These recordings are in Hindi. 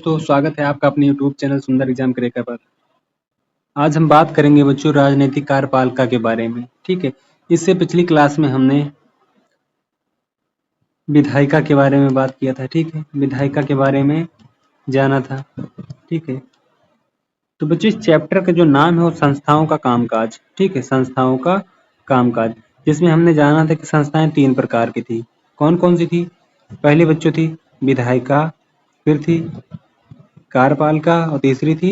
दोस्तों, स्वागत है आपका अपने यूट्यूब चैनल सुंदर एग्जाम क्रैकर पर। आज हम बात करेंगे बच्चों राजनीतिक कार्यपालिका के बारे में। ठीक है, इससे पिछली क्लास में हमने विधायिका के बारे में बात किया था। ठीक है, विधायिका के बारे में जाना था। ठीक है, तो बच्चों इस चैप्टर का जो नाम है वो संस्थाओं का कामकाज। ठीक है, संस्थाओं का कामकाज, जिसमें हमने जाना था कि संस्थाएं 3 प्रकार की थी। कौन कौन सी थी? पहली बच्चों थी विधायिका, फिर थी कार्यपालिका और तीसरी थी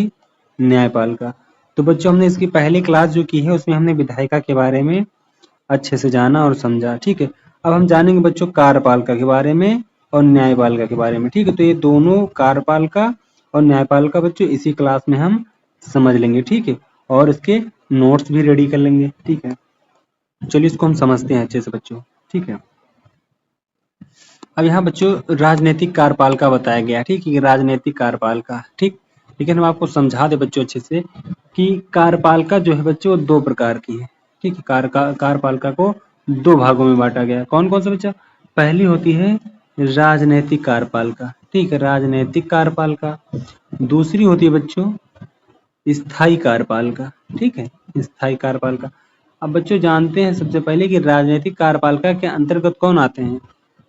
न्यायपालिका। तो बच्चों हमने इसकी पहली क्लास जो की है उसमें हमने विधायिका के बारे में अच्छे से जाना और समझा। ठीक है, अब हम जानेंगे बच्चों कार्यपालिका के बारे में और न्यायपालिका के बारे में। ठीक है, तो ये दोनों कार्यपालिका और न्यायपालिका बच्चों इसी क्लास में हम समझ लेंगे। ठीक है, और इसके नोट्स भी रेडी कर लेंगे। ठीक है, चलिए इसको हम समझते हैं अच्छे से बच्चों। ठीक है, अब यहाँ बच्चों राजनीतिक कार्यपालिका बताया गया। ठीक है, राजनीतिक कार्यपालिका। ठीक, लेकिन हम आपको समझा दे बच्चों अच्छे से कि कार्यपालिका जो है बच्चों 2 प्रकार की है। ठीक है, कार्यपालिका को 2 भागों में बांटा गया है। कौन कौन सा बच्चा? पहली होती है राजनीतिक कार्यपालिका। ठीक है, राजनीतिक कार्यपालिका। दूसरी होती है बच्चों स्थायी कार्यपालिका। ठीक है, स्थायी कार्यपालिका। अब बच्चों जानते हैं सबसे पहले कि राजनीतिक कार्यपालिका के अंतर्गत कौन आते हैं।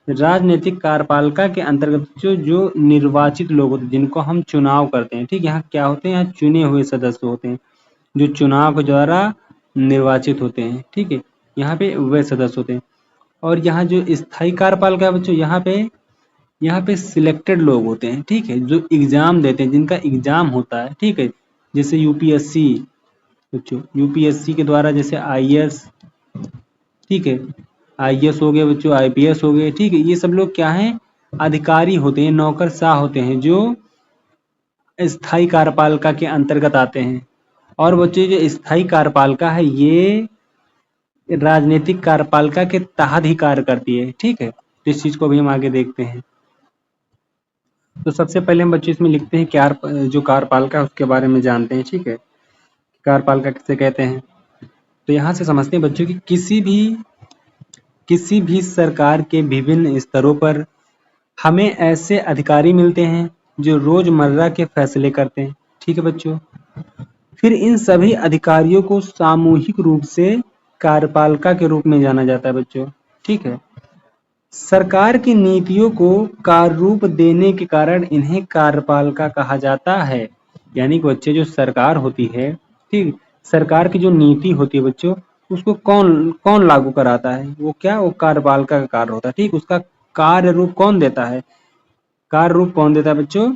राजनीतिक कार्यपालिका के अंतर्गत जो निर्वाचित लोग होते हैं, जिनको हम चुनाव करते हैं। ठीक, यहाँ क्या होते हैं? यहाँ चुने हुए सदस्य होते हैं जो चुनाव के द्वारा निर्वाचित होते हैं। ठीक है, यहाँ पे वे सदस्य होते हैं। और यहाँ जो स्थायी कार्यपालिका है बच्चों, यहाँ पे सिलेक्टेड लोग होते हैं। ठीक है, जो एग्जाम देते हैं, जिनका एग्जाम होता है। ठीक है, जैसे यूपीएससी बच्चों, यूपीएससी के द्वारा जैसे आईएएस, ठीक है, आईएएस हो गए बच्चों, आईपीएस हो गए। ठीक है, ये सब लोग क्या हैं? अधिकारी होते हैं, नौकरशाह होते हैं, जो स्थायी कार्यपालिका के अंतर्गत आते हैं। और बच्चों जो स्थायी कार्यपालिका है ये राजनीतिक कार्यपालिका के तहत ही कार्य करती है। ठीक है, तो इस चीज को भी हम आगे देखते हैं। तो सबसे पहले हम बच्चों इसमें लिखते हैं जो कार्यपालिका है उसके बारे में जानते हैं। ठीक है, कार्यपालिका किसे कहते हैं? तो यहाँ से समझते हैं बच्चों कि किसी भी सरकार के विभिन्न स्तरों पर हमें ऐसे अधिकारी मिलते हैं जो रोजमर्रा के फैसले करते हैं। ठीक है बच्चों, फिर इन सभी अधिकारियों को सामूहिक रूप से कार्यपालिका के रूप में जाना जाता है बच्चों। ठीक है, सरकार की नीतियों को कार्य रूप देने के कारण इन्हें कार्यपालिका कहा जाता है। यानी कि बच्चे जो सरकार होती है, ठीक, सरकार की जो नीति होती है बच्चों, उसको कौन कौन लागू कराता है? वो कार्यपालिका का कार्य होता है। ठीक, उसका कार्य रूप कौन देता है? कार्य रूप कौन देता है बच्चों?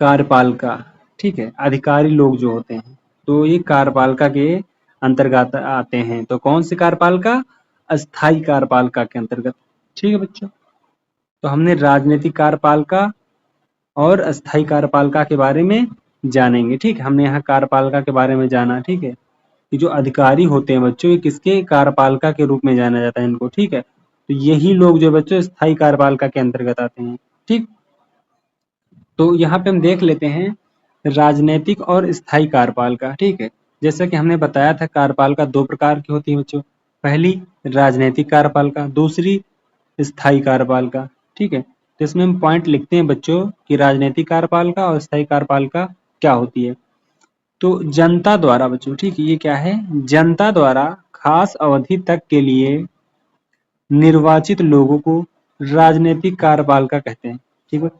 कार्यपालिका। ठीक है, अधिकारी लोग जो होते हैं, तो ये कार्यपालिका के अंतर्गत आते हैं। तो कौन सी कार्यपालिका? अस्थायी कार्यपालिका के अंतर्गत। ठीक है बच्चों, तो हमने राजनीतिक कार्यपालिका और अस्थायी कार्यपालिका के बारे में जानेंगे। ठीक, हमने यहाँ कार्यपालिका के बारे में जाना। ठीक है, कि जो अधिकारी होते हैं बच्चों, ये किसके? कार्यपालिका के रूप में जाना जाता है इनको। ठीक है, तो यही लोग जो बच्चों स्थायी कार्यपालिका के अंतर्गत आते हैं। ठीक, तो यहाँ पे हम देख लेते हैं राजनीतिक और स्थायी कार्यपालिका। ठीक है, जैसा कि हमने बताया था कार्यपालिका 2 प्रकार की होती है बच्चों। पहली राजनीतिक कार्यपालिका, दूसरी स्थायी कार्यपालिका। ठीक है, तो इसमें हम पॉइंट लिखते हैं बच्चों कि राजनीतिक कार्यपालिका और स्थायी कार्यपालिका क्या होती है। तो जनता द्वारा बच्चों, ठीक है, ये क्या है? जनता द्वारा खास अवधि तक के लिए निर्वाचित लोगों को राजनीतिक कार्यपालिका कहते हैं। ठीक है,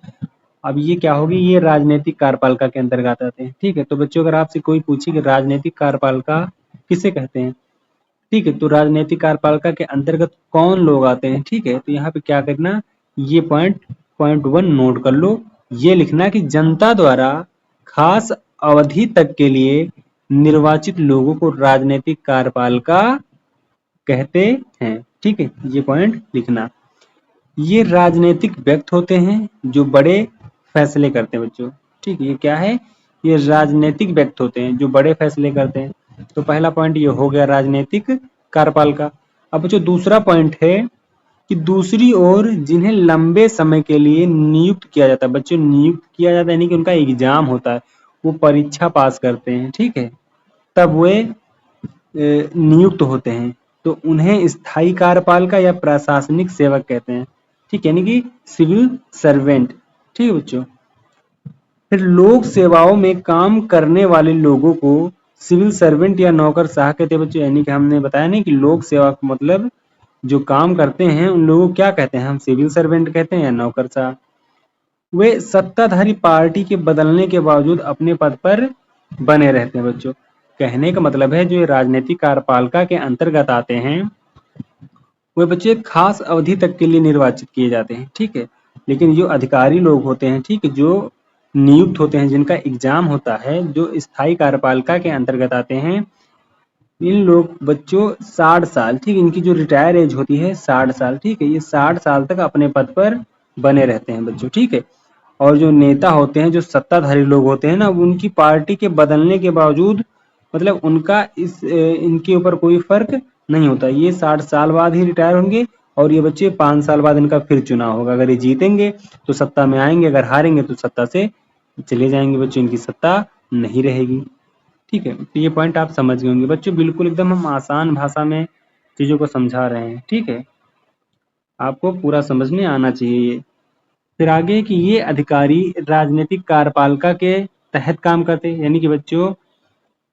अब ये क्या होगी? ये राजनीतिक कार्यपालिका के अंतर्गत आते हैं। ठीक है, तो बच्चों अगर आपसे कोई पूछे कि राजनीतिक कार्यपालिका किसे कहते हैं, ठीक है, तो राजनीतिक कार्यपालिका के अंतर्गत कौन लोग आते हैं? ठीक है, तो यहाँ पे क्या करना, ये पॉइंट 1 नोट कर लो। ये लिखना कि जनता द्वारा खास अवधि तक के लिए निर्वाचित लोगों को राजनीतिक कार्यपालिका कहते हैं। ठीक है, ये पॉइंट लिखना। ये राजनीतिक व्यक्ति होते हैं जो बड़े फैसले करते हैं बच्चों। ठीक है, ये क्या है? ये राजनीतिक व्यक्ति होते हैं जो बड़े फैसले करते हैं। तो पहला पॉइंट ये हो गया राजनीतिक कार्यपालिका। अब बच्चों दूसरा पॉइंट है कि दूसरी ओर जिन्हें लंबे समय के लिए नियुक्त किया जाता है बच्चों, नियुक्त किया जाता है यानी कि उनका एग्जाम होता है, वो परीक्षा पास करते हैं। ठीक है, तब वे नियुक्त होते हैं, तो उन्हें स्थायी कार्यपालिका या प्रशासनिक सेवक कहते हैं। ठीक, यानी कि सिविल सर्वेंट। ठीक है बच्चों, फिर लोक सेवाओं में काम करने वाले लोगों को सिविल सर्वेंट या नौकरशाह कहते हैं बच्चों। यानी कि हमने बताया नहीं कि लोक सेवा का मतलब जो काम करते हैं उन लोगों को क्या कहते हैं, हम सिविल सर्वेंट कहते हैं या नौकरशाह। वे सत्ताधारी पार्टी के बदलने के बावजूद अपने पद पर बने रहते हैं बच्चों। कहने का मतलब है जो ये राजनीतिक कार्यपालिका के अंतर्गत आते हैं वे बच्चे एक खास अवधि तक के लिए निर्वाचित किए जाते हैं, ठीक है। लेकिन जो अधिकारी लोग होते हैं, ठीक है, जो नियुक्त होते हैं, जिनका एग्जाम होता है, जो स्थायी कार्यपालिका के अंतर्गत आते हैं, इन लोग बच्चों 60 साल, ठीक है, इनकी जो रिटायर एज होती है 60 साल, ठीक है, ये 60 साल तक अपने पद पर बने रहते हैं बच्चों, ठीक है। और जो नेता होते हैं, जो सत्ताधारी लोग होते हैं ना, उनकी पार्टी के बदलने के बावजूद मतलब उनका इनके ऊपर कोई फर्क नहीं होता। ये 60 साल बाद ही रिटायर होंगे और ये बच्चे 5 साल बाद इनका फिर चुनाव होगा। अगर ये जीतेंगे तो सत्ता में आएंगे, अगर हारेंगे तो सत्ता से चले जाएंगे बच्चों, इनकी सत्ता नहीं रहेगी, ठीक है। तो ये पॉइंट आप समझ गए होंगे बच्चों। बिल्कुल एकदम हम आसान भाषा में चीजों को समझा रहे हैं, ठीक है, आपको पूरा समझ में आना चाहिए ये। फिर आगे कि ये अधिकारी राजनीतिक कार्यपालिका के तहत काम करते हैं। यानी कि बच्चों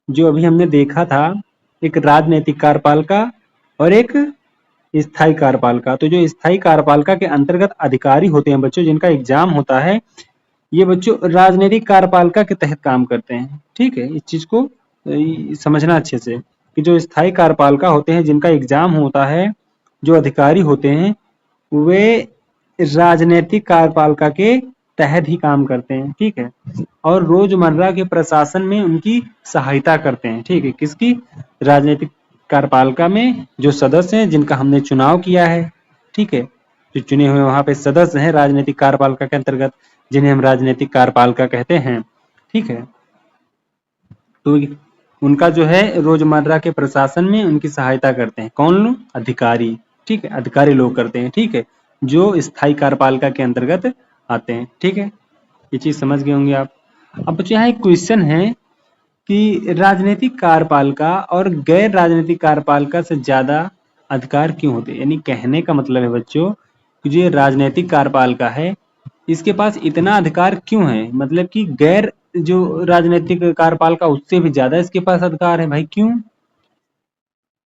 जो अभी हमने देखा था, एक राजनीतिक कार्यपालिका और एक स्थायी कार्यपालिका। तो जो स्थायी कार्यपालिका के अंतर्गत अधिकारी होते हैं बच्चों, जिनका एग्जाम होता है, ये बच्चों राजनीतिक कार्यपालिका के तहत काम करते हैं, ठीक है। इस चीज को समझना अच्छे से कि जो स्थायी कार्यपालिका होते हैं, जिनका एग्जाम होता है, जो अधिकारी होते हैं, वे राजनीतिक कार्यपालिका के तहत ही काम करते हैं, ठीक है, और रोजमर्रा के प्रशासन में उनकी सहायता करते हैं, ठीक है। किसकी? राजनीतिक कार्यपालिका में जो सदस्य हैं, जिनका हमने चुनाव किया है, ठीक है, जो चुने हुए वहां पे सदस्य हैं राजनीतिक कार्यपालिका के अंतर्गत, जिन्हें हम राजनीतिक कार्यपालिका कहते हैं, ठीक है। तो उनका जो है रोजमर्रा के प्रशासन में उनकी सहायता करते हैं। कौन लोग? अधिकारी, ठीक है, अधिकारी लोग करते हैं, ठीक है, जो स्थायी कार्यपालिका के अंतर्गत आते हैं, ठीक है। ये चीज समझ गए होंगे आप। अब बच्चों यहाँ एक क्वेश्चन है कि राजनीतिक कार्यपालिका और गैर राजनीतिक कार्यपालिका से ज्यादा अधिकार क्यों होते हैं। यानी कहने का मतलब है बच्चों कि जो राजनीतिक कार्यपालिका है, इसके पास इतना अधिकार क्यों है, मतलब कि गैर जो राजनीतिक कार्यपालिका उससे भी ज्यादा इसके पास अधिकार है। भाई क्यों?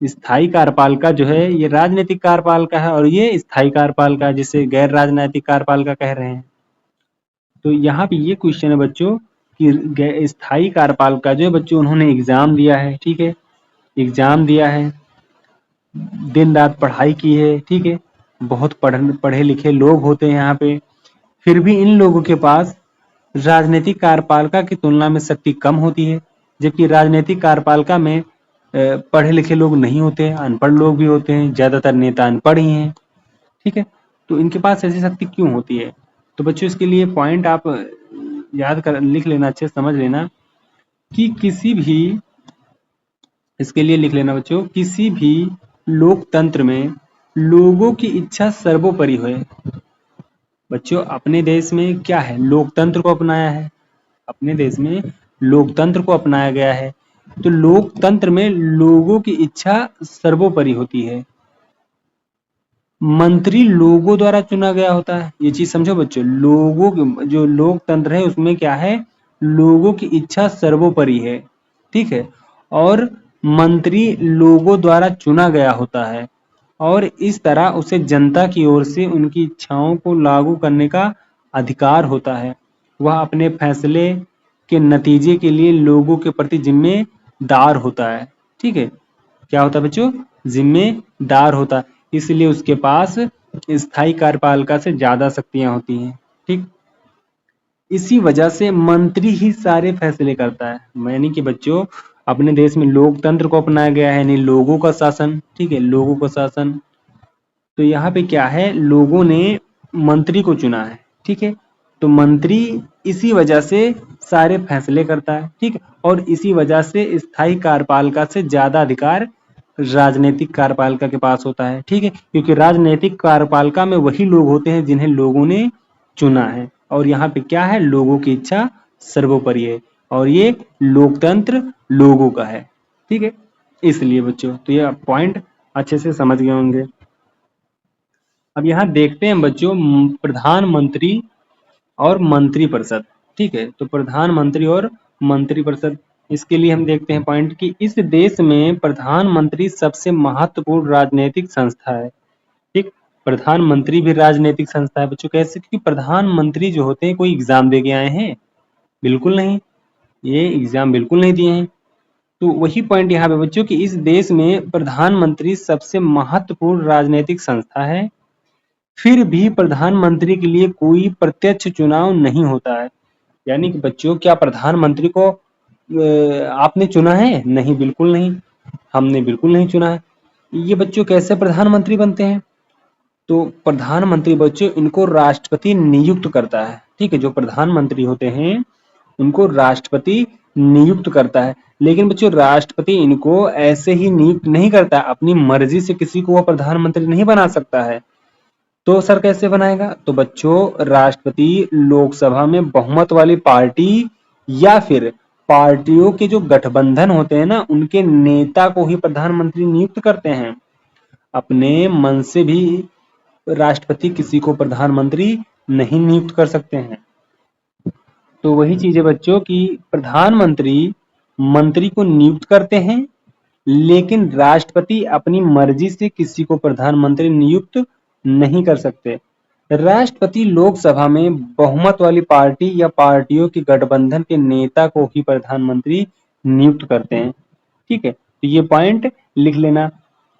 स्थायी कार्यपालिका जो है ये राजनीतिक कार्यपालिका है और ये स्थायी कार्यपालिका है, जिसे गैर राजनीतिक कार्यपालिका कह रहे हैं। तो यहाँ पे ये क्वेश्चन है बच्चों कि स्थायी कार्यपालिका जो है बच्चों, उन्होंने एग्जाम दिया है, ठीक है, एग्जाम दिया है, दिन रात पढ़ाई की है, ठीक है, बहुत पढ़े लिखे लोग होते हैं यहाँ पे, फिर भी इन लोगों के पास राजनीतिक कार्यपालिका की तुलना में शक्ति कम होती है। जबकि राजनीतिक कार्यपालिका में पढ़े लिखे लोग नहीं होते हैं, अनपढ़ लोग भी होते हैं, ज्यादातर नेता अनपढ़ ही हैं, ठीक है। तो इनके पास ऐसी शक्ति क्यों होती है? तो बच्चों इसके लिए पॉइंट आप याद कर लिख लेना, अच्छे समझ लेना कि किसी भी, इसके लिए लिख लेना बच्चों, किसी भी लोकतंत्र में लोगों की इच्छा सर्वोपरि है। बच्चों अपने देश में क्या है? लोकतंत्र को अपनाया है, अपने देश में लोकतंत्र को अपनाया गया है। तो लोकतंत्र में लोगों की इच्छा सर्वोपरि होती है। मंत्री लोगों द्वारा चुना गया होता है, ये चीज समझो बच्चों। लोगों की जो लोकतंत्र है उसमें क्या है? लोगों की इच्छा सर्वोपरि है, ठीक है, और मंत्री लोगों द्वारा चुना गया होता है और इस तरह उसे जनता की ओर से उनकी इच्छाओं को लागू करने का अधिकार होता है। वह अपने फैसले के नतीजे के लिए लोगों के प्रति जिम्मेदार होता है, ठीक है। क्या होता है बच्चों? जिम्मेदार होता है, इसलिए उसके पास स्थायी कार्यपालिका से ज्यादा शक्तियां होती हैं, ठीक। इसी वजह से मंत्री ही सारे फैसले करता है। यानी कि बच्चों अपने देश में लोकतंत्र को अपनाया गया है, यानी लोगों का शासन, ठीक है, लोगों का शासन। तो यहाँ पे क्या है? लोगों ने मंत्री को चुना है, ठीक है, तो मंत्री इसी वजह से सारे फैसले करता है, ठीक है, और इसी वजह से स्थायी कार्यपालिका से ज्यादा अधिकार राजनीतिक कार्यपालिका के पास होता है, ठीक है, क्योंकि राजनीतिक कार्यपालिका में वही लोग होते हैं जिन्हें लोगों ने चुना है और यहाँ पे क्या है? लोगों की इच्छा सर्वोपरि है और ये लोकतंत्र लोगों का है, ठीक है। इसलिए बच्चों तो ये पॉइंट अच्छे से समझ गए होंगे। अब यहाँ देखते हैं बच्चों प्रधानमंत्री और मंत्रिपरिषद। ठीक है। तो प्रधानमंत्री और मंत्रिपरिषद, इसके लिए हम देखते हैं पॉइंट कि इस देश में प्रधानमंत्री सबसे महत्वपूर्ण राजनीतिक संस्था है। ठीक, प्रधानमंत्री भी राजनीतिक संस्था है बच्चों। कैसे? क्योंकि प्रधानमंत्री जो होते हैं कोई एग्जाम दे के आए हैं? बिल्कुल नहीं, ये एग्जाम बिल्कुल नहीं दिए हैं। तो वही पॉइंट यहाँ पे बच्चों कि इस देश में प्रधानमंत्री सबसे महत्वपूर्ण राजनीतिक संस्था है, फिर भी प्रधानमंत्री के लिए कोई प्रत्यक्ष चुनाव नहीं होता है। यानी कि बच्चों, क्या प्रधानमंत्री को आपने चुना है? नहीं, बिल्कुल नहीं, हमने बिल्कुल नहीं चुना है। ये बच्चों कैसे प्रधानमंत्री बनते हैं? तो प्रधानमंत्री बच्चों, इनको राष्ट्रपति नियुक्त करता है। ठीक है, जो प्रधानमंत्री होते हैं उनको राष्ट्रपति नियुक्त करता है। लेकिन बच्चों, राष्ट्रपति इनको ऐसे ही नियुक्त नहीं करता, अपनी मर्जी से किसी को वो प्रधानमंत्री नहीं बना सकता है। तो सर कैसे बनाएगा? तो बच्चों, राष्ट्रपति लोकसभा में बहुमत वाली पार्टी या फिर पार्टियों के जो गठबंधन होते हैं ना, उनके नेता को ही प्रधानमंत्री नियुक्त करते हैं। अपने मन से भी राष्ट्रपति किसी को प्रधानमंत्री नहीं नियुक्त कर सकते हैं। तो वही चीज है बच्चों कि प्रधानमंत्री मंत्री को नियुक्त करते हैं, लेकिन राष्ट्रपति अपनी मर्जी से किसी को प्रधानमंत्री नियुक्त नहीं कर सकते। राष्ट्रपति लोकसभा में बहुमत वाली पार्टी या पार्टियों के गठबंधन के नेता को ही प्रधानमंत्री नियुक्त करते हैं। ठीक है, तो ये पॉइंट लिख लेना।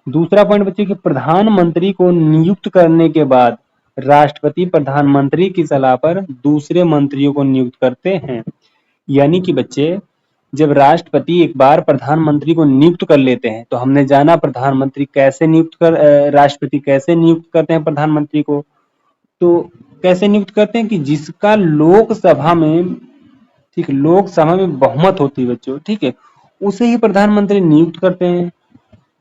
दूसरा पॉइंट बच्चों कि प्रधानमंत्री को नियुक्त करने के बाद राष्ट्रपति प्रधानमंत्री की सलाह पर दूसरे मंत्रियों को नियुक्त करते हैं। यानी कि बच्चे, जब राष्ट्रपति एक बार प्रधानमंत्री को नियुक्त कर लेते हैं, तो हमने जाना प्रधानमंत्री कैसे नियुक्त कर राष्ट्रपति कैसे नियुक्त करते हैं प्रधानमंत्री को। तो कैसे नियुक्त करते हैं कि जिसका लोकसभा में, ठीक, लोकसभा में बहुमत होती है बच्चों, ठीक है, उसे ही प्रधानमंत्री नियुक्त करते हैं,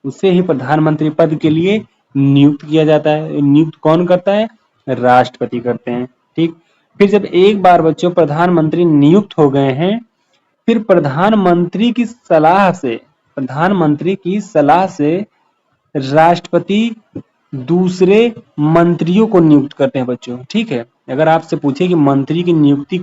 उसे ही प्रधानमंत्री पद के लिए नियुक्त किया जाता है। नियुक्त कौन करता है? राष्ट्रपति करते हैं। ठीक, फिर जब एक बार बच्चों प्रधानमंत्री नियुक्त हो गए हैं, फिर प्रधानमंत्री की सलाह से राष्ट्रपति दूसरे मंत्रियों को नियुक्त करते हैं बच्चों। ठीक है, अगर आपसे पूछे कि मंत्री की नियुक्ति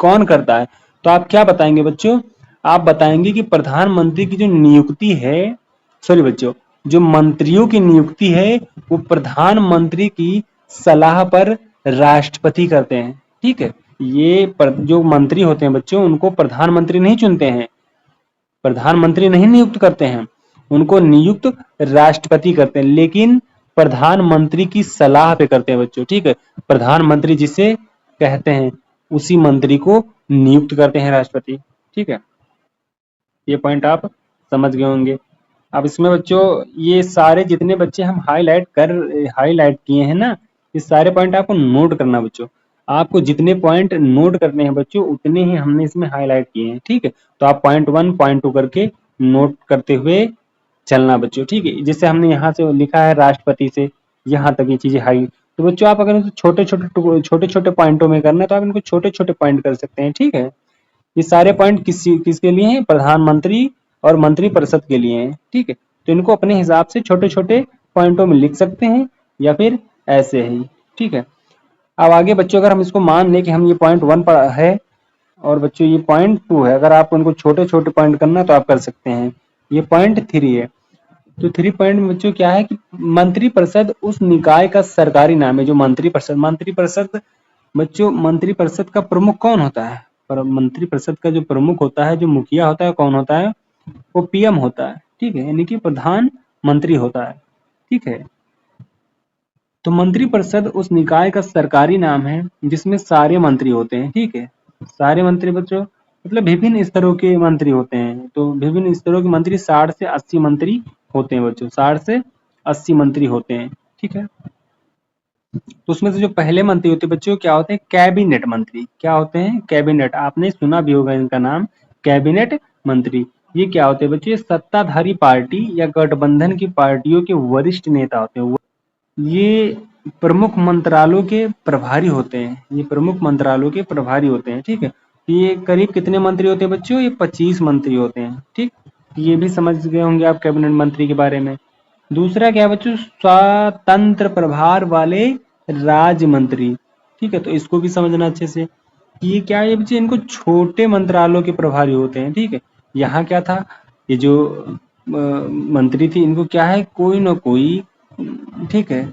कौन करता है, तो आप क्या बताएंगे बच्चों? आप बताएंगे कि प्रधानमंत्री की जो नियुक्ति है, सॉरी बच्चों, जो मंत्रियों की नियुक्ति है वो प्रधानमंत्री की सलाह पर राष्ट्रपति करते हैं। ठीक है, जो मंत्री होते हैं बच्चों, उनको प्रधानमंत्री नहीं चुनते हैं, प्रधानमंत्री नहीं नियुक्त करते हैं, उनको नियुक्त राष्ट्रपति करते हैं, लेकिन प्रधानमंत्री की सलाह पे करते हैं बच्चों। ठीक है, प्रधानमंत्री जिसे कहते हैं उसी मंत्री को नियुक्त करते हैं राष्ट्रपति। ठीक है, ये पॉइंट आप समझ गए होंगे। अब इसमें बच्चों ये सारे जितने बच्चे हम हाईलाइट किए हैं ना, ये सारे पॉइंट आपको नोट करना बच्चों। आपको जितने पॉइंट नोट करने हैं बच्चों, उतने ही हमने इसमें हाईलाइट किए हैं। ठीक है, तो आप पॉइंट 1 पॉइंट 2 करके नोट करते हुए चलना बच्चों। ठीक है, जैसे हमने यहाँ से लिखा है राष्ट्रपति से यहाँ तक ये चीजें हाई, तो बच्चों आप अगर छोटे छोटे पॉइंटों में करना है तो आप इनको छोटे छोटे पॉइंट कर सकते हैं। ठीक है, ये सारे पॉइंट किसके लिए हैं? प्रधानमंत्री और मंत्रिपरिषद के लिए हैं। ठीक है, तो इनको अपने हिसाब से छोटे छोटे पॉइंटों में लिख सकते हैं या फिर ऐसे ही। ठीक है, अब आगे बच्चों अगर हम इसको मान लें कि हम ये पॉइंट 1 पर है और बच्चों ये पॉइंट 2 है, अगर आपको इनको छोटे छोटे पॉइंट करना है तो आप कर सकते हैं। ये पॉइंट 3 है, तो 3 पॉइंट में बच्चों क्या है कि मंत्रिपरिषद उस निकाय का सरकारी नाम है। जो मंत्रिपरिषद बच्चों, मंत्रिपरिषद का प्रमुख कौन होता है? पर मंत्रिपरिषद का जो प्रमुख होता है, जो मुखिया होता है, कौन होता है? वो पीएम होता है। ठीक है, यानी कि प्रधानमंत्री होता है। ठीक है, तो मंत्रिपरिषद उस निकाय का सरकारी नाम है जिसमें सारे मंत्री होते हैं। ठीक है, सारे मंत्री बच्चों मतलब विभिन्न स्तरों के मंत्री होते हैं। तो विभिन्न स्तरों के मंत्री 60 से 80 मंत्री होते हैं बच्चों, 60 से 80 मंत्री होते हैं। ठीक है, तो उसमें से जो पहले मंत्री होते हैं बच्चों क्या होते हैं? कैबिनेट मंत्री। क्या होते हैं? कैबिनेट, आपने सुना भी होगा इनका नाम, कैबिनेट मंत्री। ये क्या होते हैं बच्चों? सत्ताधारी पार्टी या गठबंधन की पार्टियों के वरिष्ठ नेता होते हैं। ये प्रमुख मंत्रालयों के प्रभारी होते हैं, ये प्रमुख मंत्रालयों के प्रभारी होते हैं। ठीक है, ये करीब कितने मंत्री होते हैं बच्चों? ये 25 मंत्री होते हैं। ठीक, ये भी समझ गए होंगे आप कैबिनेट मंत्री के बारे में। दूसरा क्या है बच्चों? स्वतंत्र प्रभार वाले राज्य मंत्री। ठीक है, तो इसको भी समझना अच्छे से। ये क्या है बच्चे, इनको छोटे मंत्रालयों के प्रभारी होते हैं। ठीक है, यहाँ क्या था, ये जो मंत्री थी, इनको क्या है, कोई ना कोई, ठीक है,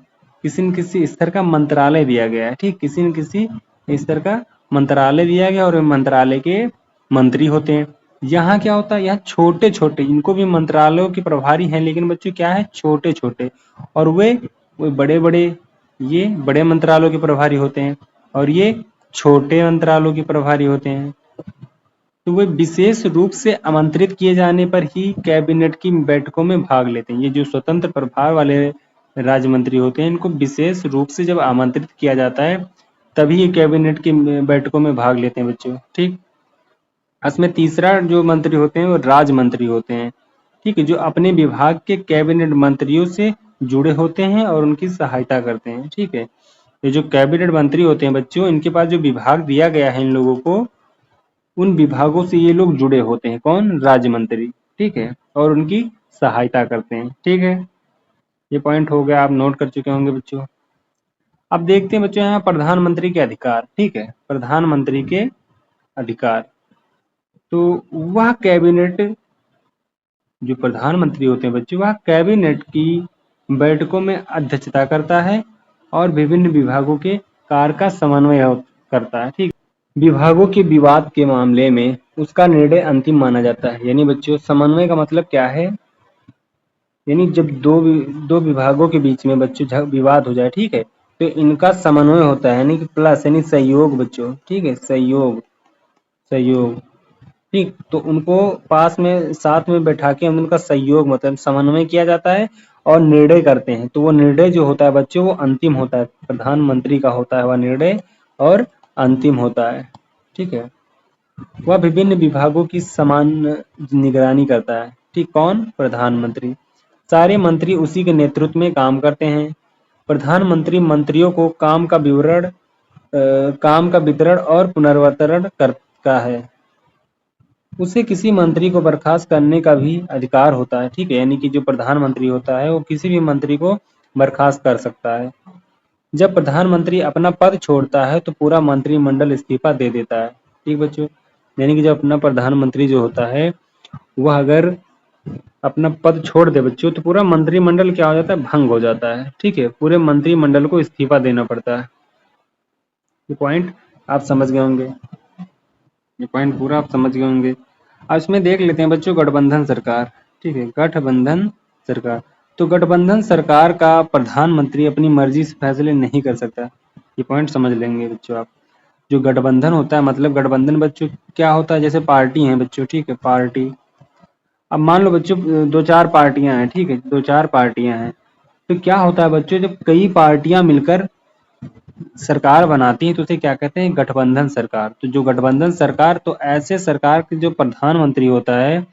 किसी न किसी स्तर का मंत्रालय दिया गया है। ठीक, किसी न किसी स्तर का मंत्रालय दिया गया और मंत्रालय के मंत्री होते हैं। यहाँ क्या होता है, यहाँ छोटे छोटे, इनको भी मंत्रालयों के प्रभारी हैं, लेकिन बच्चों क्या है, छोटे छोटे, और वे बड़े बड़े, ये बड़े मंत्रालयों के प्रभारी होते हैं और ये छोटे अंतरालों के प्रभारी होते हैं। तो वे विशेष रूप से आमंत्रित किए जाने पर ही कैबिनेट की बैठकों में भाग लेते हैं। ये जो स्वतंत्र प्रभार वाले राज्य मंत्री होते हैं, इनको विशेष रूप से जब आमंत्रित किया जाता है तभी ये कैबिनेट की बैठकों में भाग लेते हैं बच्चों। ठीक, इसमें तीसरा जो मंत्री होते हैं वो राज्य मंत्री होते हैं। ठीक है, जो अपने विभाग के कैबिनेट मंत्रियों से जुड़े होते हैं और उनकी सहायता करते हैं। ठीक है, ये जो कैबिनेट मंत्री होते हैं बच्चों, इनके पास जो विभाग दिया गया है इन लोगों को, उन विभागों से ये लोग जुड़े होते हैं। कौन, राज्य मंत्री। ठीक है, और उनकी सहायता करते हैं। ठीक है, ये पॉइंट हो गया, आप नोट कर चुके होंगे बच्चों। अब देखते हैं बच्चों यहाँ प्रधानमंत्री के अधिकार। ठीक है, प्रधानमंत्री के अधिकार, तो वह कैबिनेट, जो प्रधानमंत्री होते हैं बच्चों, वह कैबिनेट की बैठकों में अध्यक्षता करता है और विभिन्न विभागों के कार्य का समन्वय करता है। ठीक, विभागों के विवाद के मामले में उसका निर्णय अंतिम माना जाता है। यानी बच्चों समन्वय का मतलब क्या है, यानी जब दो विभागों के बीच में बच्चों विवाद हो जाए, ठीक है, तो इनका समन्वय होता है, यानी कि प्लस, यानी सहयोग बच्चों। ठीक है, सहयोग, सहयोग। ठीक, तो उनको पास में साथ में बैठा के उनका सहयोग मतलब समन्वय किया जाता है और निर्णय करते हैं। तो वो निर्णय जो होता है बच्चों वो अंतिम होता है, प्रधानमंत्री का होता है वह निर्णय और अंतिम होता है। ठीक है, वह विभिन्न विभागों की समान निगरानी करता है। ठीक, कौन, प्रधानमंत्री। सारे मंत्री उसी के नेतृत्व में काम करते हैं। प्रधानमंत्री मंत्रियों को काम का वितरण और पुनर्वितरण करता है। उसे किसी मंत्री को बर्खास्त करने का भी अधिकार होता है। ठीक है, यानी कि जो प्रधानमंत्री होता है वो किसी भी मंत्री को बर्खास्त कर सकता है। जब प्रधानमंत्री अपना पद छोड़ता है तो पूरा मंत्रिमंडल इस्तीफा दे देता है। ठीक बच्चों, यानी कि जब अपना प्रधानमंत्री जो होता है वह अगर अपना पद छोड़ दे बच्चों तो पूरा मंत्रिमंडल क्या हो जाता है, भंग हो जाता है। ठीक है, पूरे मंत्रिमंडल को इस्तीफा देना पड़ता है। ये पॉइंट आप समझ गए होंगे, ये पॉइंट पूरा आप समझ गए होंगे। अब इसमें देख लेते हैं बच्चों गठबंधन सरकार। ठीक है, गठबंधन सरकार, तो गठबंधन सरकार का प्रधानमंत्री अपनी मर्जी से फैसले नहीं कर सकता। ये पॉइंट समझ लेंगे बच्चों आप। जो गठबंधन होता है मतलब गठबंधन बच्चों क्या होता है, जैसे पार्टी हैं बच्चों। ठीक है, पार्टी, अब मान लो बच्चों दो चार पार्टियां हैं। ठीक है, दो चार पार्टियां हैं, तो क्या होता है बच्चों, जब कई पार्टियां मिलकर सरकार बनाती है तो उसे क्या कहते हैं, गठबंधन सरकार। तो जो गठबंधन सरकार, तो ऐसे सरकार के जो प्रधानमंत्री होता है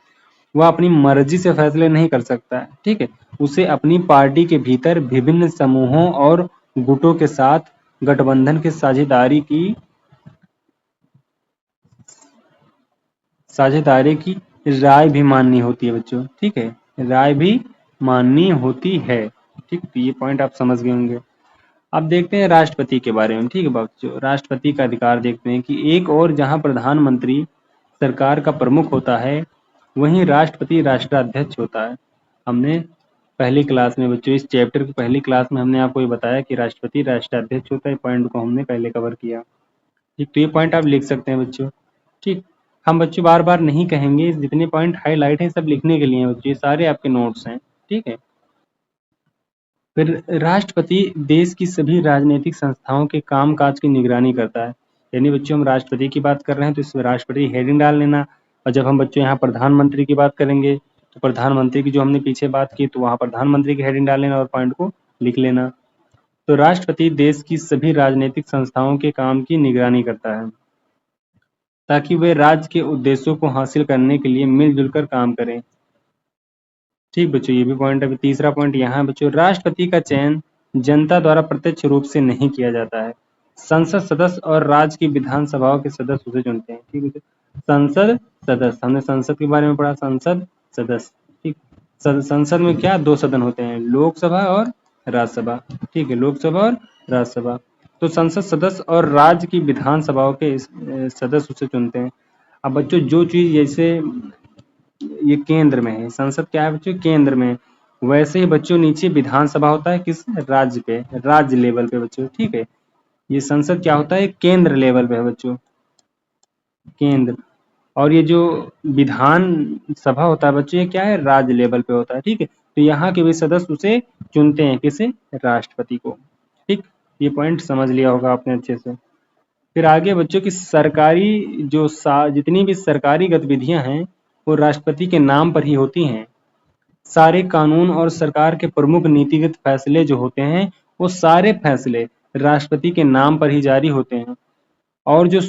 वह अपनी मर्जी से फैसले नहीं कर सकता है। ठीक है, उसे अपनी पार्टी के भीतर विभिन्न समूहों और गुटों के साथ गठबंधन की साझेदारी की राय भी माननी होती है बच्चों। ठीक है, राय भी माननी होती है। ठीक, तो ये पॉइंट आप समझ गए होंगे। अब देखते हैं राष्ट्रपति के बारे में। ठीक है बच्चों, राष्ट्रपति का अधिकार देखते हैं कि एक और जहां प्रधानमंत्री सरकार का प्रमुख होता है वहीं राष्ट्रपति राष्ट्राध्यक्ष होता है। हमने पहली क्लास में बच्चों, इस चैप्टर की पहली क्लास में हमने आपको ये बताया कि राष्ट्रपति राष्ट्राध्यक्ष होता है। पॉइंट को हमने पहले कवर किया। ठीक, तो ये पॉइंट आप लिख सकते हैं बच्चों। ठीक, हम बच्चों बार बार नहीं कहेंगे, जितने पॉइंट हाईलाइट हैं सब लिखने के लिए हैं बच्चों, ये सारे आपके नोट्स हैं। ठीक है, फिर राष्ट्रपति देश की सभी राजनीतिक संस्थाओं के कामकाज की निगरानी करता है। यानी बच्चों हम राष्ट्रपति की बात कर रहे हैं तो इसमें राष्ट्रपति हेडिंग डाल लेना, और जब हम बच्चों यहाँ प्रधानमंत्री की बात करेंगे तो प्रधानमंत्री की जो हमने पीछे बात की तो वहाँ प्रधानमंत्री की हेडिंग डाल लेना और पॉइंट को लिख लेना। तो राष्ट्रपति देश की सभी राजनीतिक संस्थाओं के काम की निगरानी करता है ताकि वे राज्य के उद्देश्यों को हासिल करने के लिए मिलजुल कर काम करें। ठीक बच्चों, ये भी पॉइंट है। तीसरा पॉइंट यहाँ बच्चों, राष्ट्रपति का चयन जनता द्वारा प्रत्यक्ष रूप से नहीं किया जाता है। संसद सदस्य और राज्य की विधानसभाओं के सदस्य उसे चुनते हैं। ठीक है, संसद सदस्य, हमने संसद के बारे में पढ़ा, संसद सदस्य। ठीक, संसद में क्या दो सदन होते हैं, लोकसभा और राज्यसभा। ठीक है, लोकसभा और राज्यसभा। तो संसद सदस्य और राज्य की विधानसभाओं के सदस्य उसे चुनते हैं। अब बच्चों जो चीज जैसे ये केंद्र में है, संसद क्या है बच्चों, केंद्र में, वैसे ही बच्चों नीचे विधानसभा होता है किस, राज्य पे, राज्य लेवल पे बच्चों, ठीक है। ये संसद क्या होता है, केंद्र लेवल पे है बच्चों, केंद्र। और ये जो विधान सभा होता है बच्चों, ये क्या है, राज्य लेवल पे होता है, ठीक है। तो यहाँ के भी सदस्य उसे चुनते हैं, किसे, राष्ट्रपति को, ठीक। ये पॉइंट समझ लिया होगा आपने अच्छे से। फिर आगे बच्चों की सरकारी जो जितनी भी सरकारी गतिविधियां हैं वो राष्ट्रपति के नाम पर ही होती हैं। सारे कानून और सरकार के प्रमुख नीतिगत फैसले जो होते हैं वो सारे फैसले राष्ट्रपति के नाम पर ही जारी होते हैं। और जो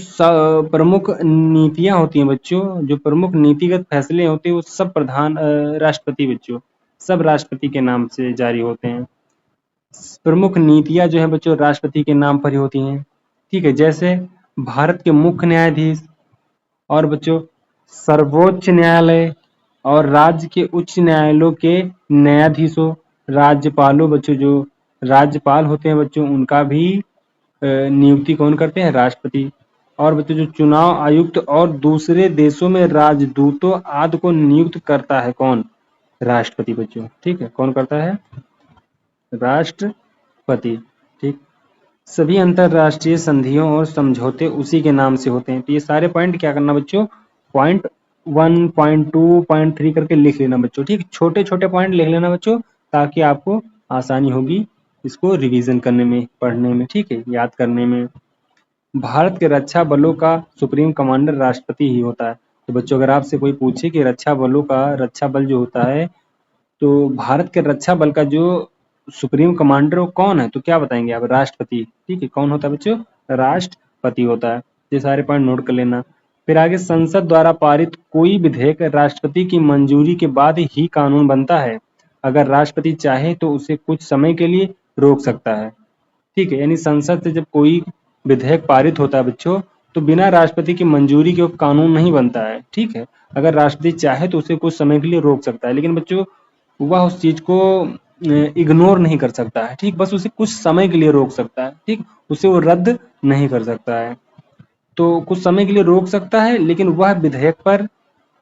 प्रमुख नीतियां होती हैं बच्चों, जो प्रमुख नीतिगत फैसले होते हैं वो सब राष्ट्रपति बच्चों, सब राष्ट्रपति के नाम से जारी होते हैं। प्रमुख नीतियां जो है बच्चों राष्ट्रपति के नाम पर ही होती हैं, ठीक है। जैसे भारत के मुख्य न्यायाधीश और बच्चों सर्वोच्च न्यायालय और राज्य के उच्च न्यायालयों के न्यायाधीशों, राज्यपालों बच्चों, जो राज्यपाल होते हैं बच्चों उनका भी नियुक्ति कौन करते हैं, राष्ट्रपति। और बच्चों जो चुनाव आयुक्त और दूसरे देशों में राजदूतों आदि को नियुक्त करता है कौन, राष्ट्रपति बच्चों, ठीक है। कौन करता है, राष्ट्रपति, ठीक। सभी अंतरराष्ट्रीय संधियों और समझौते उसी के नाम से होते हैं। तो ये सारे पॉइंट क्या करना बच्चों, पॉइंट 1, पॉइंट 2, पॉइंट 3 करके लिख लेना बच्चों, ठीक। छोटे छोटे पॉइंट लिख लेना बच्चों ताकि आपको आसानी होगी इसको रिवीजन करने में, पढ़ने में, ठीक है, याद करने में। भारत के रक्षा बलों का सुप्रीम कमांडर राष्ट्रपति ही होता है। तो बच्चों अगर आपसे कोई पूछे कि रक्षा बल जो होता है, तो भारत के रक्षा बल का जो सुप्रीम कमांडर वो कौन है, तो क्या बताएंगे आप, राष्ट्रपति, ठीक है। कौन होता है बच्चों, राष्ट्रपति होता है। ये सारे पॉइंट नोट कर लेना। फिर आगे, संसद द्वारा पारित कोई विधेयक राष्ट्रपति की मंजूरी के बाद ही कानून बनता है। अगर राष्ट्रपति चाहे तो उसे कुछ समय के लिए रोक सकता है, ठीक है। यानी संसद से जब कोई विधेयक पारित होता है बच्चों, तो बिना राष्ट्रपति की मंजूरी के कानून नहीं बनता है, ठीक है। अगर राष्ट्रपति चाहे तो उसे कुछ समय के लिए रोक सकता है, लेकिन बच्चों वह उस चीज को इग्नोर नहीं कर सकता है, ठीक। बस उसे कुछ समय के लिए रोक सकता है, ठीक। उसे वो रद्द नहीं कर सकता है। तो कुछ समय के लिए रोक सकता है, लेकिन वह विधेयक पर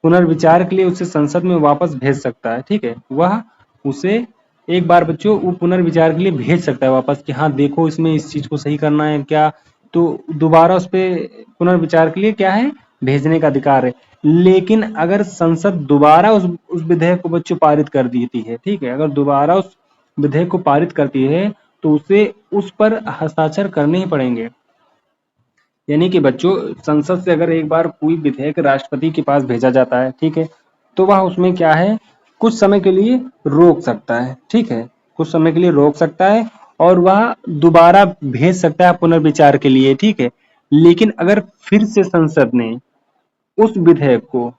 पुनर्विचार के लिए उसे संसद में वापस भेज सकता है, ठीक है। वह उसे एक बार बच्चों वो पुनर्विचार के लिए भेज सकता है वापस कि हाँ देखो इसमें इस चीज को सही करना है क्या, तो दोबारा उस पर पुनर्विचार के लिए क्या है, भेजने का अधिकार है। लेकिन अगर संसद दोबारा उस विधेयक को बच्चों पारित कर देती है, ठीक है, अगर दोबारा उस विधेयक को पारित करती है तो उसे उस पर हस्ताक्षर करने ही पड़ेंगे। यानी कि बच्चों संसद से अगर एक बार कोई विधेयक राष्ट्रपति के पास भेजा जाता है, ठीक है, तो वह उसमें क्या है, कुछ समय के लिए रोक सकता है, ठीक है, कुछ समय के लिए रोक सकता है और वह दोबारा भेज सकता है पुनर्विचार के लिए, ठीक है। लेकिन अगर फिर से संसद ने उस विधेयक को,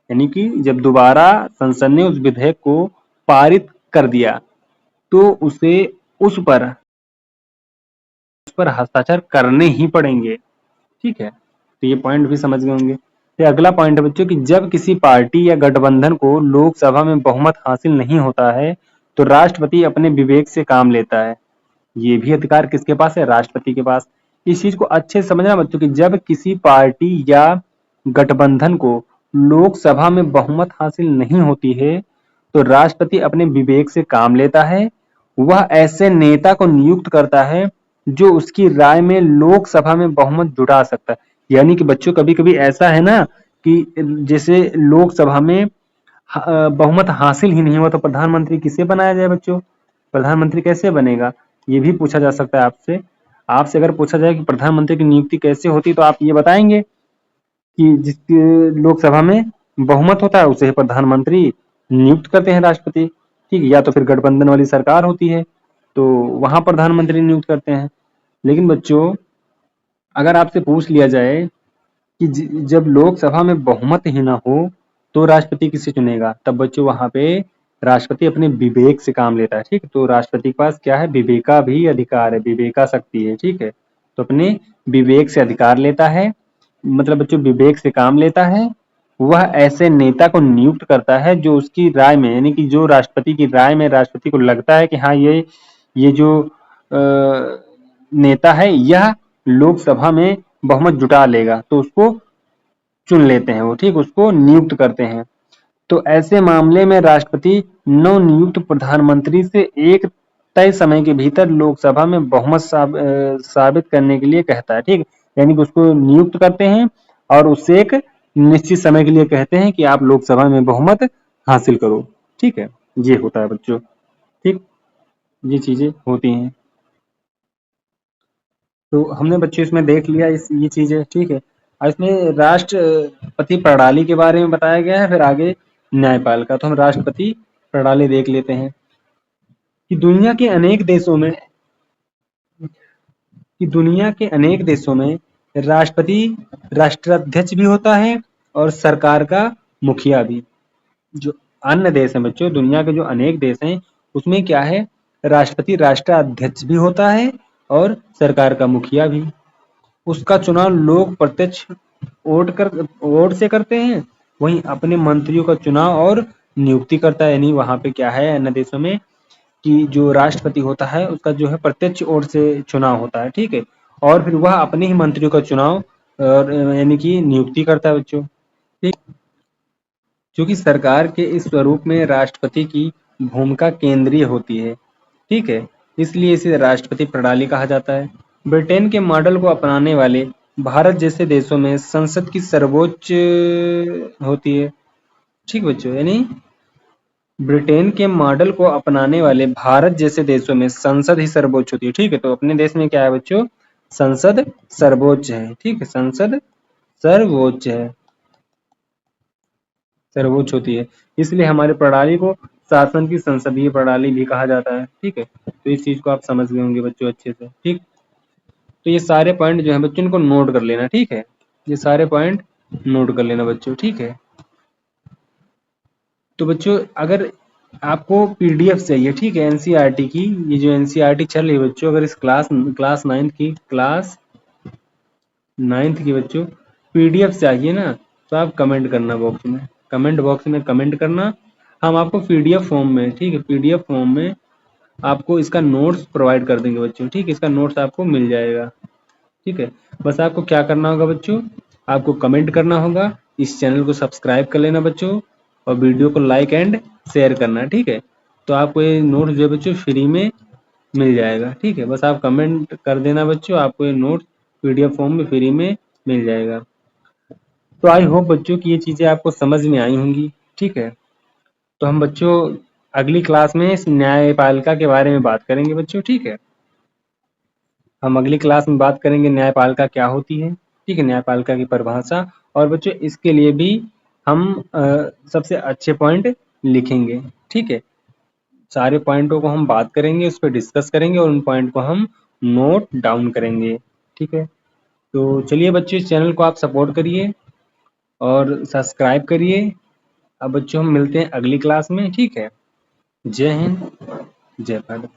यानी कि जब दोबारा संसद ने उस विधेयक को पारित कर दिया तो उसे उस पर हस्ताक्षर करने ही पड़ेंगे, ठीक है। तो ये पॉइंट भी समझ गए होंगे। फिर अगला पॉइंट है बच्चों कि जब किसी पार्टी या गठबंधन को लोकसभा में बहुमत हासिल नहीं होता है तो राष्ट्रपति अपने विवेक से काम लेता है। ये भी अधिकार किसके पास है, राष्ट्रपति के पास। इस चीज को अच्छे से समझना बच्चों कि जब किसी पार्टी या गठबंधन को लोकसभा में बहुमत हासिल नहीं होती है तो राष्ट्रपति अपने विवेक से काम लेता है। वह ऐसे नेता को नियुक्त करता है जो उसकी राय में लोकसभा में बहुमत जुटा सकता है। यानी कि बच्चों कभी कभी ऐसा है ना कि जैसे लोकसभा में बहुमत हासिल ही नहीं हुआ तो प्रधानमंत्री किसे बनाया जाए बच्चों, प्रधानमंत्री कैसे बनेगा, ये भी पूछा जा सकता है आपसे। आपसे अगर पूछा जाए कि प्रधानमंत्री की नियुक्ति कैसे होती तो आप ये बताएंगे कि जिसके लोकसभा में बहुमत होता है उसे प्रधानमंत्री नियुक्त करते हैं राष्ट्रपति, ठीक है। या तो फिर गठबंधन वाली सरकार होती है तो वहां प्रधानमंत्री नियुक्त करते हैं। लेकिन बच्चों अगर आपसे पूछ लिया जाए कि जब लोकसभा में बहुमत ही ना हो तो राष्ट्रपति किसे चुनेगा, तब बच्चों वहां पे राष्ट्रपति अपने विवेक से काम लेता है, ठीक। तो राष्ट्रपति के पास क्या है, विवेका भी अधिकार है, विवेका शक्ति है, ठीक है। तो अपने विवेक से अधिकार लेता है, मतलब बच्चों विवेक से काम लेता है। वह ऐसे नेता को नियुक्त करता है जो उसकी राय में, यानी कि जो राष्ट्रपति की राय में राष्ट्रपति को लगता है कि हाँ ये जो नेता है यह लोकसभा में बहुमत जुटा लेगा तो उसको चुन लेते हैं वो, ठीक, उसको नियुक्त करते हैं। तो ऐसे मामले में राष्ट्रपति नवनियुक्त प्रधानमंत्री से एक तय समय के भीतर लोकसभा में बहुमत साबित करने के लिए कहता है, ठीक, यानी कि उसको नियुक्त करते हैं और उससे एक निश्चित समय के लिए कहते हैं कि आप लोकसभा में बहुमत हासिल करो, ठीक है, ये होता है बच्चों, ठीक, ये चीजें होती हैं। तो हमने बच्चों इसमें देख लिया ये चीजें, ठीक है। और इसमें राष्ट्रपति प्रणाली के बारे में बताया गया है, फिर आगे न्यायपालिका। तो हम राष्ट्रपति प्रणाली देख लेते हैं कि दुनिया के अनेक देशों में राष्ट्रपति राष्ट्राध्यक्ष भी होता है और सरकार का मुखिया भी। जो अन्य देश हैं बच्चों, दुनिया के जो अनेक देश हैं उसमें क्या है, राष्ट्रपति राष्ट्राध्यक्ष भी होता है और सरकार का मुखिया भी। उसका चुनाव लोग प्रत्यक्ष वोट से करते हैं, वहीं अपने मंत्रियों का चुनाव और नियुक्ति करता है। यानी वहां पे क्या है अन्य देशों में कि जो राष्ट्रपति होता है उसका जो है प्रत्यक्ष वोट से चुनाव होता है, ठीक है, और फिर वह अपने ही मंत्रियों का चुनाव और यानी कि नियुक्ति करता है बच्चों, ठीक। क्योंकि सरकार के इस स्वरूप में राष्ट्रपति की भूमिका केंद्रीय होती है, ठीक है, इसलिए इसे राष्ट्रपति प्रणाली कहा जाता है। ब्रिटेन के मॉडल को अपनाने वाले भारत जैसे देशों में संसद की सर्वोच्च होती है, ठीक बच्चों, यानी ब्रिटेन के मॉडल को अपनाने वाले भारत जैसे देशों में संसद ही सर्वोच्च होती है, ठीक है। तो अपने देश में क्या है बच्चों, संसद सर्वोच्च है, ठीक है, संसद सर्वोच्च है, सर्वोच्च होती है, इसलिए हमारी प्रणाली को शासन की संसदीय प्रणाली भी कहा जाता है, ठीक है। तो इस चीज को आप समझ गए होंगे बच्चों अच्छे से, ठीक। तो ये सारे पॉइंट जो है बच्चों इनको नोट कर लेना, ठीक है, ये सारे पॉइंट नोट कर लेना बच्चों, ठीक है। तो बच्चों अगर आपको पीडीएफ चाहिए, ठीक है, एनसीईआरटी की, ये जो एनसीईआरटी चल रही है बच्चों, अगर इस क्लास नाइन्थ की बच्चों पीडीएफ चाहिए ना, तो आप कमेंट करना बॉक्स में, कमेंट बॉक्स में कमेंट करना, हम आपको पीडीएफ फॉर्म में, ठीक है, पीडीएफ फॉर्म में आपको इसका नोट्स प्रोवाइड कर देंगे बच्चों, ठीक है, इसका नोट्स आपको मिल जाएगा, ठीक है। बस आपको क्या करना होगा बच्चों, आपको कमेंट करना होगा, इस चैनल को सब्सक्राइब कर लेना बच्चों और वीडियो को लाइक एंड शेयर करना, ठीक है। तो आपको ये नोट्स जो है बच्चों फ्री में मिल जाएगा, ठीक है, बस आप कमेंट कर देना बच्चों, आपको ये नोट्स पीडीएफ फॉर्म में फ्री में मिल जाएगा। तो आई होप बच्चों की ये चीज़ें आपको समझ में आई होंगी, ठीक है। तो हम बच्चों अगली क्लास में इस न्यायपालिका के बारे में बात करेंगे बच्चों, ठीक है। हम अगली क्लास में बात करेंगे न्यायपालिका क्या होती है, ठीक है, न्यायपालिका की परिभाषा, और बच्चों इसके लिए भी हम सबसे अच्छे पॉइंट लिखेंगे, ठीक है। सारे पॉइंटों को हम बात करेंगे, उस पर डिस्कस करेंगे और उन पॉइंट को हम नोट डाउन करेंगे, ठीक है। तो चलिए बच्चों इस चैनल को आप सपोर्ट करिए और सब्सक्राइब करिए। अब बच्चों हम मिलते हैं अगली क्लास में, ठीक है। जय हिंद, जय भारत।